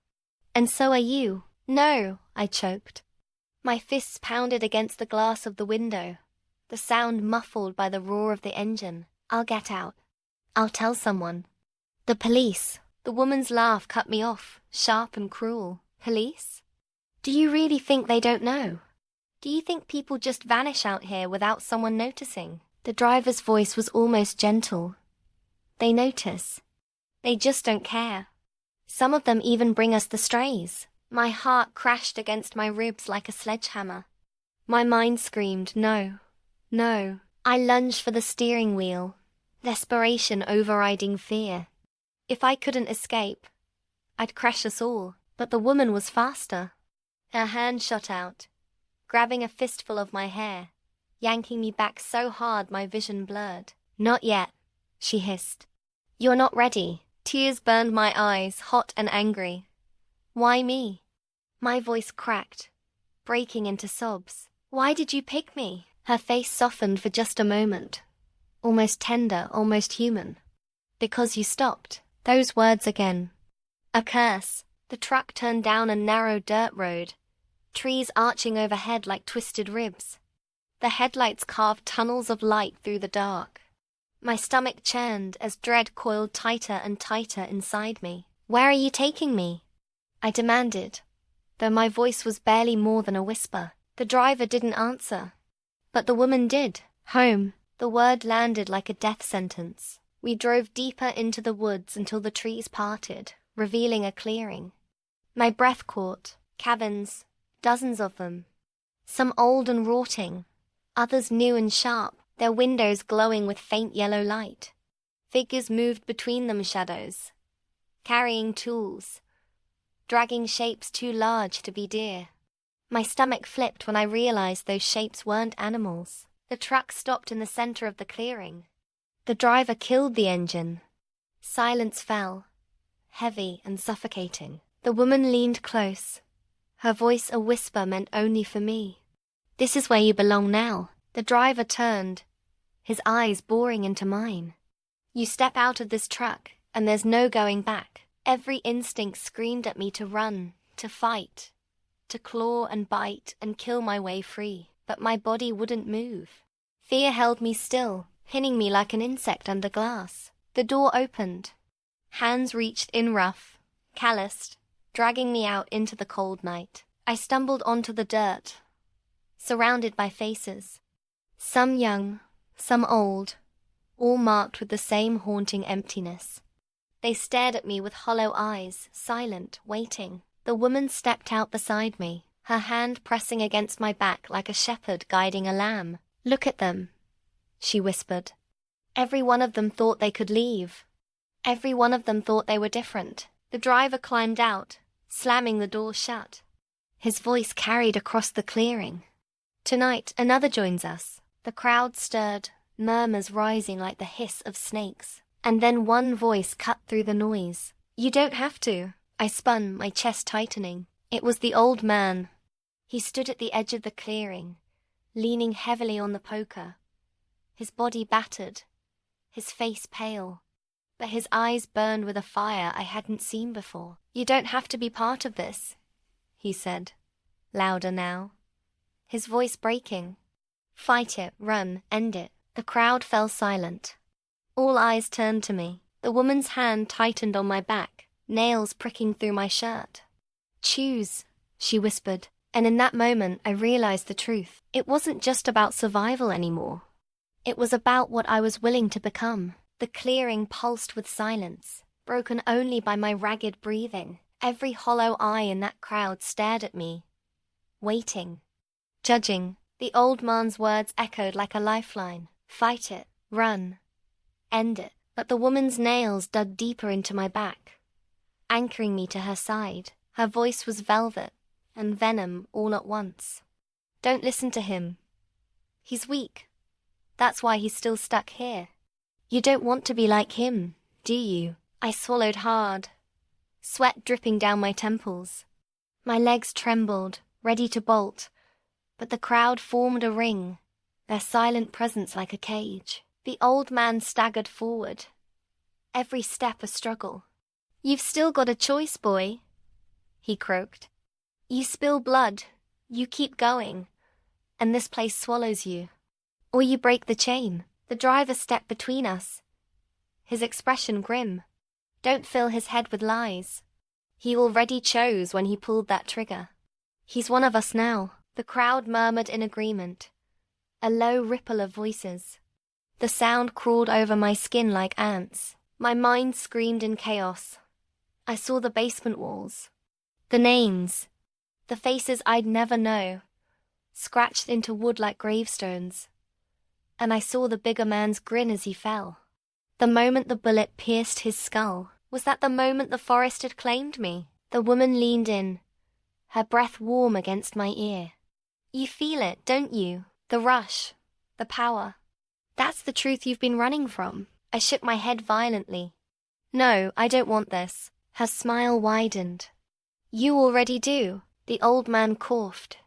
And so are you." "No," I choked. My fists pounded against the glass of the window, the sound muffled by the roar of the engine. "I'll get out. I'll tell someone." "The police." The woman's laugh cut me off, sharp and cruel. "Police? Do you really think they don't know? Do you think people just vanish out here without someone noticing?" The driver's voice was almost gentle. "They notice. They just don't care. Some of them even bring us the strays." My heart crashed against my ribs like a sledgehammer. My mind screamed, "No, no." I lunged for the steering wheel, desperation overriding fear. If I couldn't escape, I'd crash us all. But the woman was faster. Her hand shot out, grabbing a fistful of my hair, yanking me back so hard my vision blurred. "Not yet," she hissed. "You're not ready." Tears burned my eyes, hot and angry. "Why me?" My voice cracked, breaking into sobs. "Why did you pick me?" Her face softened for just a moment, almost tender, almost human. "Because you stopped." Those words again. A curse. The truck turned down a narrow dirt road, trees arching overhead like twisted ribs. The headlights carved tunnels of light through the dark. My stomach churned as dread coiled tighter and tighter inside me. "Where are you taking me?" I demanded, though my voice was barely more than a whisper. The driver didn't answer, but the woman did. "Home." The word landed like a death sentence. We drove deeper into the woods until the trees parted, revealing a clearing. My breath caught. Cabins, dozens of them. Some old and rotting, others new and sharp, their windows glowing with faint yellow light. Figures moved between them, shadows, carrying tools, dragging shapes too large to be deer. My stomach flipped when I realized those shapes weren't animals. The truck stopped in the center of the clearing. The driver killed the engine. Silence fell, heavy and suffocating. The woman leaned close, her voice a whisper meant only for me. "This is where you belong now." The driver turned, his eyes boring into mine. "You step out of this truck, and there's no going back." Every instinct screamed at me to run, to fight, to claw and bite and kill my way free. But my body wouldn't move. Fear held me still, pinning me like an insect under glass. The door opened, Hands reached in rough, calloused, dragging me out into the cold night. I stumbled onto the dirt, surrounded by faces. Some young, some old, all marked with the same haunting emptiness. They stared at me with hollow eyes, silent, waiting. The woman stepped out beside me, her hand pressing against my back like a shepherd guiding a lamb. "Look at them," she whispered. "Every one of them thought they could leave. Every one of them thought they were different." The driver climbed out, slamming the door shut. His voice carried across the clearing. Tonight, another joins us. The crowd stirred, murmurs rising like the hiss of snakes. And then one voice cut through the noise. "You don't have to." I spun, my chest tightening. It was the old man. He stood at the edge of the clearing, leaning heavily on the poker, his body battered, his face pale, but his eyes burned with a fire I hadn't seen before. "You don't have to be part of this," he said, louder now, his voice breaking. "Fight it, run, end it." The crowd fell silent. All eyes turned to me. The woman's hand tightened on my back, nails pricking through my shirt. "Choose," she whispered, and in that moment I realized the truth. It wasn't just about survival anymore. It was about what I was willing to become. The clearing pulsed with silence, broken only by my ragged breathing. Every hollow eye in that crowd stared at me, waiting, judging. The old man's words echoed like a lifeline. Fight it, run, end it. But the woman's nails dug deeper into my back, anchoring me to her side. Her voice was velvet and venom all at once. "Don't listen to him. He's weak. That's why he's still stuck here. You don't want to be like him, do you?" I swallowed hard, sweat dripping down my temples. My legs trembled, ready to bolt, but the crowd formed a ring, their silent presence like a cage. The old man staggered forward, every step a struggle. "You've still got a choice, boy," he croaked. "You spill blood, you keep going, and this place swallows you. Or you break the chain." The driver stepped between us, his expression grim. Don't fill his head with lies. He already chose when he pulled that trigger. He's one of us now. The crowd murmured in agreement, a low ripple of voices. The sound crawled over my skin like ants. My mind screamed in chaos. I saw the basement walls, the names, the faces I'd never know, scratched into wood like gravestones. And I saw the bigger man's grin as he fell. The moment the bullet pierced his skull, was that the moment the forest had claimed me? The woman leaned in, her breath warm against my ear. "You feel it, don't you? The rush, the power. That's the truth you've been running from." I shook my head violently. "No, I don't want this." Her smile widened. "You already do." The old man coughed,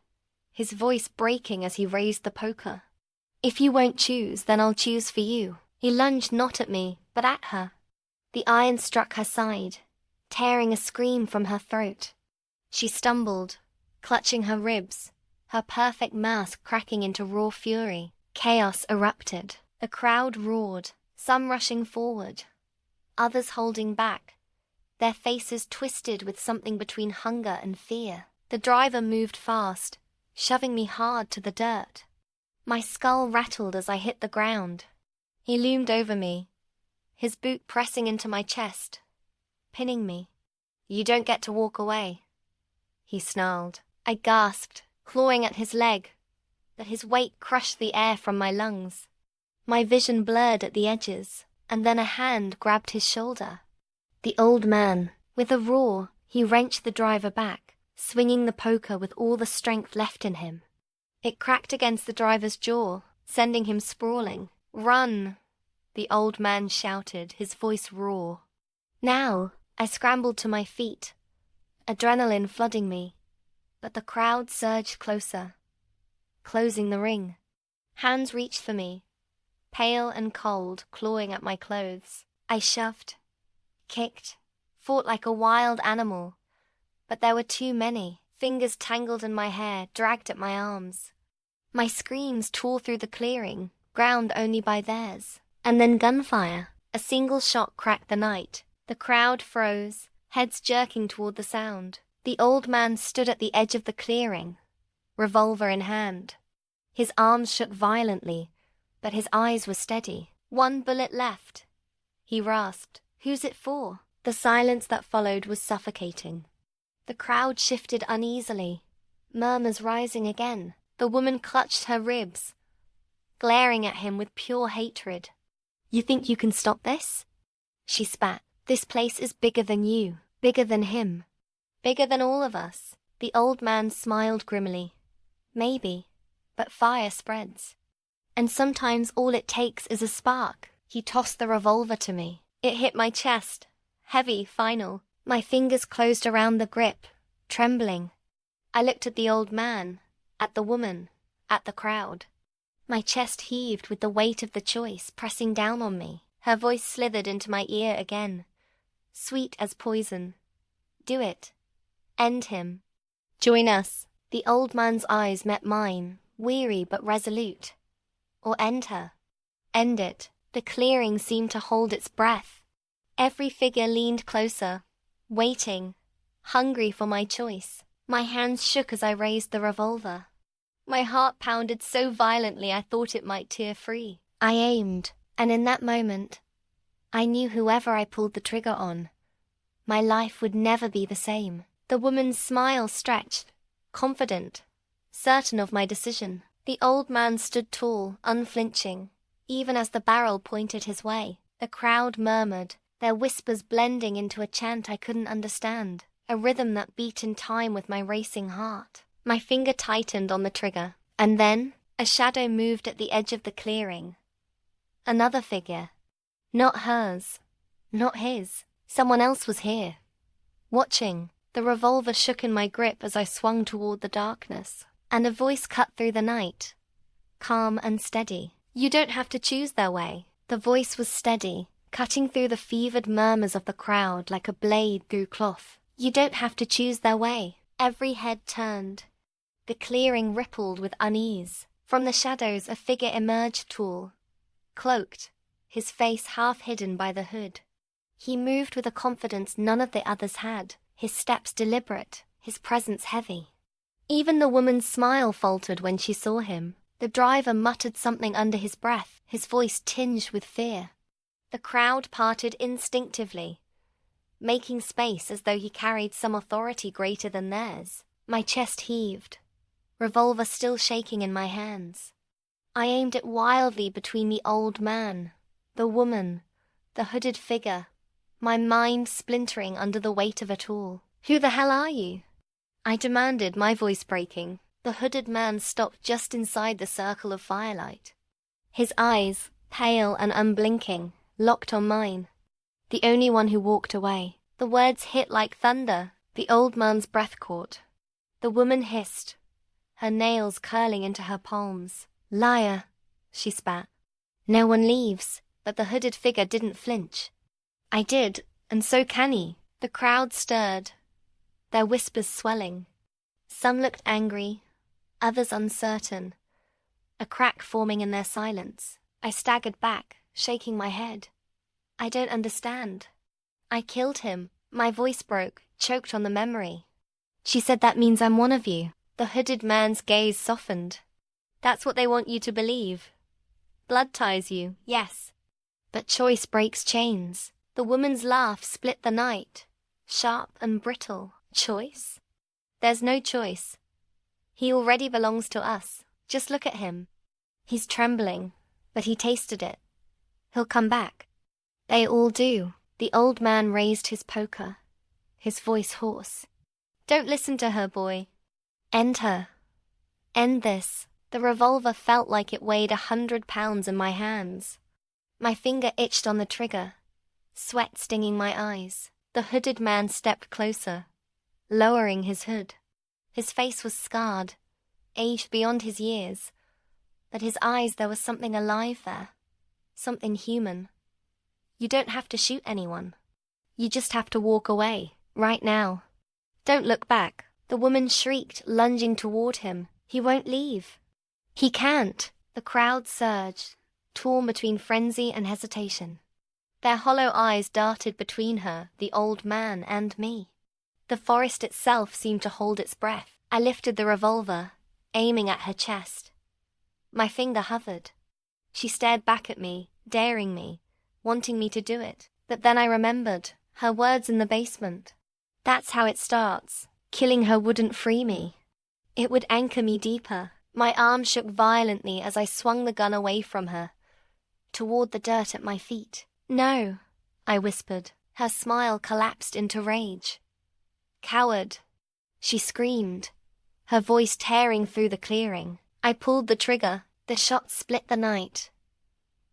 his voice breaking as he raised the poker. "If you won't choose, then I'll choose for you." He lunged not at me, but at her. The iron struck her side, tearing a scream from her throat. She stumbled, clutching her ribs, her perfect mask cracking into raw fury. Chaos erupted. The crowd roared, some rushing forward, others holding back, their faces twisted with something between hunger and fear. The driver moved fast, shoving me hard to the dirt. My skull rattled as I hit the ground. He loomed over me, his boot pressing into my chest, pinning me. "You don't get to walk away," he snarled. I gasped, clawing at his leg, but his weight crushed the air from my lungs. My vision blurred at the edges, and then a hand grabbed his shoulder. The old man, with a roar, he wrenched the driver back, swinging the poker with all the strength left in him. It cracked against the driver's jaw, sending him sprawling. "Run!" the old man shouted, his voice raw. Now, I scrambled to my feet, adrenaline flooding me, but the crowd surged closer, closing the ring. Hands reached for me, pale and cold, clawing at my clothes. I shoved, kicked, fought like a wild animal, but there were too many. Fingers tangled in my hair, dragged at my arms. My screams tore through the clearing, drowned only by theirs. And then gunfire. A single shot cracked the night, The crowd froze, heads jerking toward the sound. The old man stood at the edge of the clearing, revolver in hand. His arms shook violently, but his eyes were steady. "One bullet left," he rasped. "Who's it for?" The silence that followed was suffocating. The crowd shifted uneasily, murmurs rising again. The woman clutched her ribs, glaring at him with pure hatred. "You think you can stop this?" she spat. "This place is bigger than you, bigger than him, bigger than all of us." The old man smiled grimly. "Maybe, but fire spreads. And sometimes all it takes is a spark." He tossed the revolver to me. It hit my chest, heavy, final. My fingers closed around the grip, trembling. I looked at the old man, at the woman, at the crowd. My chest heaved with the weight of the choice pressing down on me. Her voice slithered into my ear again, sweet as poison. "Do it. End him. Join us." The old man's eyes met mine, weary but resolute. Or end her. End it. The clearing seemed to hold its breath. Every figure leaned closer, waiting, hungry for my choice. My hands shook as I raised the revolver. My heart pounded so violently I thought it might tear free. I aimed, and in that moment, I knew whoever I pulled the trigger on, my life would never be the same. The woman's smile stretched, confident, certain of my decision. The old man stood tall, unflinching, even as the barrel pointed his way. The crowd murmured, their whispers blending into a chant I couldn't understand, a rhythm that beat in time with my racing heart. My finger tightened on the trigger, and then a shadow moved at the edge of the clearing. Another figure. Not hers, not his. Someone else was here, watching. The revolver shook in my grip as I swung toward the darkness, and a voice cut through the night, calm and steady. "You don't have to choose their way." The voice was steady, cutting through the fevered murmurs of the crowd like a blade through cloth. "You don't have to choose their way." Every head turned. The clearing rippled with unease. From the shadows a figure emerged tall, cloaked, his face half hidden by the hood. He moved with a confidence none of the others had, his steps deliberate, his presence heavy. Even the woman's smile faltered when she saw him. The driver muttered something under his breath, his voice tinged with fear. The crowd parted instinctively, making space as though he carried some authority greater than theirs. My chest heaved, revolver still shaking in my hands. I aimed it wildly between the old man, the woman, the hooded figure, my mind splintering under the weight of it all. "Who the hell are you?" I demanded, my voice breaking. The hooded man stopped just inside the circle of firelight. His eyes, pale and unblinking, locked on mine. The only one who walked away. The words hit like thunder. The old man's breath caught. The woman hissed, her nails curling into her palms. "Liar," she spat. "No one leaves." But the hooded figure didn't flinch. I did, and so can he. The crowd stirred, their whispers swelling. Some looked angry, others uncertain, a crack forming in their silence. I staggered back, shaking my head. "I don't understand." "I killed him." My voice broke, choked on the memory. "She said that means I'm one of you." The hooded man's gaze softened. "That's what they want you to believe. Blood ties you, yes. But choice breaks chains." The woman's laugh split the night, sharp and brittle. "Choice? There's no choice. He already belongs to us. Just look at him. He's trembling, but he tasted it. He'll come back." "They all do." The old man raised his poker, his voice hoarse. "Don't listen to her, boy. End her. End this." The revolver felt like it weighed 100 pounds in my hands. My finger itched on the trigger, sweat stinging my eyes. The hooded man stepped closer, lowering his hood. His face was scarred, aged beyond his years, but his eyes, there was something alive there, something human. "You don't have to shoot anyone. You just have to walk away, right now. Don't look back." The woman shrieked, lunging toward him. "He won't leave." "He can't." The crowd surged, torn between frenzy and hesitation. Their hollow eyes darted between her, the old man, and me. The forest itself seemed to hold its breath. I lifted the revolver, aiming at her chest. My finger hovered. She stared back at me, daring me, wanting me to do it. But then I remembered her words in the basement. That's how it starts. Killing her wouldn't free me. It would anchor me deeper. My arm shook violently as I swung the gun away from her, toward the dirt at my feet. No, I whispered. Her smile collapsed into rage. Coward, she screamed, her voice tearing through the clearing. I pulled the trigger. The shot split the night,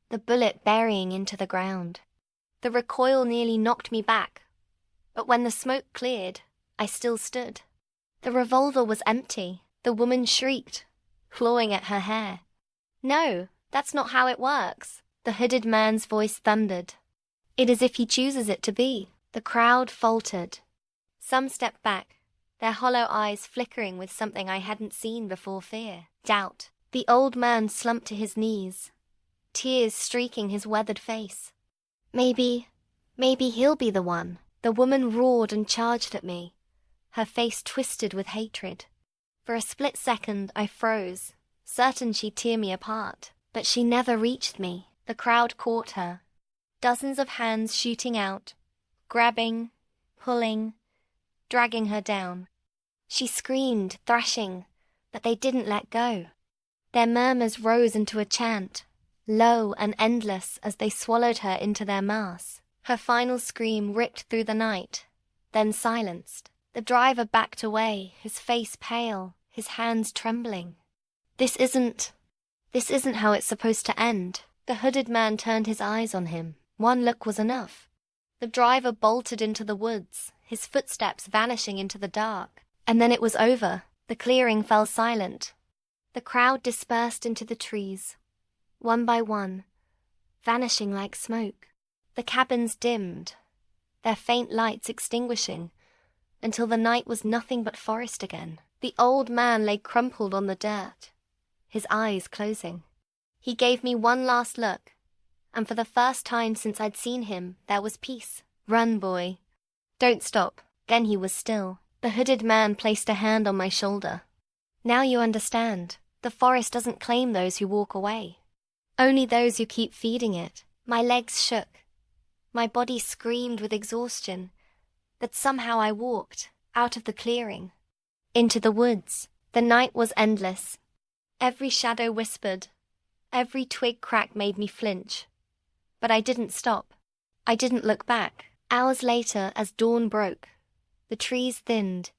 the bullet burying into the ground. The recoil nearly knocked me back, but when the smoke cleared, I still stood. The revolver was empty. The woman shrieked, clawing at her hair. No, that's not how it works. The hooded man's voice thundered. It is if he chooses it to be. The crowd faltered. Some stepped back, their hollow eyes flickering with something I hadn't seen before: fear, doubt. The old man slumped to his knees, tears streaking his weathered face. Maybe he'll be the one. The woman roared and charged at me, her face twisted with hatred. For a split second I froze, certain she'd tear me apart. But she never reached me. The crowd caught her, dozens of hands shooting out, grabbing, pulling, dragging her down. She screamed, thrashing, but they didn't let go. Their murmurs rose into a chant, low and endless as they swallowed her into their mass. Her final scream ripped through the night, then silenced. The driver backed away, his face pale, his hands trembling. This isn't how it's supposed to end. The hooded man turned his eyes on him. One look was enough. The driver bolted into the woods, his footsteps vanishing into the dark. And then it was over. The clearing fell silent. The crowd dispersed into the trees, one by one, vanishing like smoke. The cabins dimmed, their faint lights extinguishing, until the night was nothing but forest again. The old man lay crumpled on the dirt, his eyes closing. He gave me one last look, and for the first time since I'd seen him, there was peace. Run, boy. Don't stop. Then he was still. The hooded man placed a hand on my shoulder. Now you understand. The forest doesn't claim those who walk away, only those who keep feeding it. My legs shook. My body screamed with exhaustion, but somehow I walked out of the clearing, into the woods. The night was endless. Every shadow whispered, every twig crack made me flinch. But I didn't stop. I didn't look back. Hours later, as dawn broke, the trees thinned,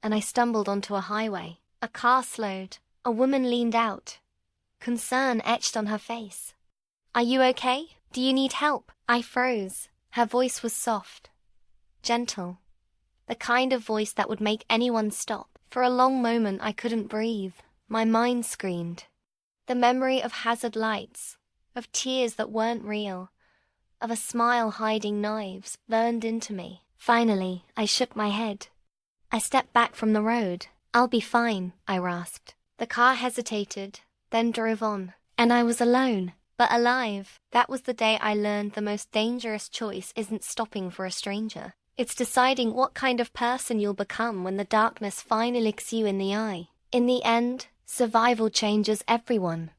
and I stumbled onto a highway. A car slowed. A woman leaned out, concern etched on her face. Are you okay? Do you need help? I froze. Her voice was soft, gentle, the kind of voice that would make anyone stop. For a long moment I couldn't breathe. My mind screamed. The memory of hazard lights, of tears that weren't real, of a smile hiding knives, burned into me. Finally, I shook my head. I stepped back from the road. I'll be fine, I rasped. The car hesitated, then drove on, and I was alone, but alive. That was the day I learned the most dangerous choice isn't stopping for a stranger. It's deciding what kind of person you'll become when the darkness finally looks you in the eye. In the end, survival changes everyone.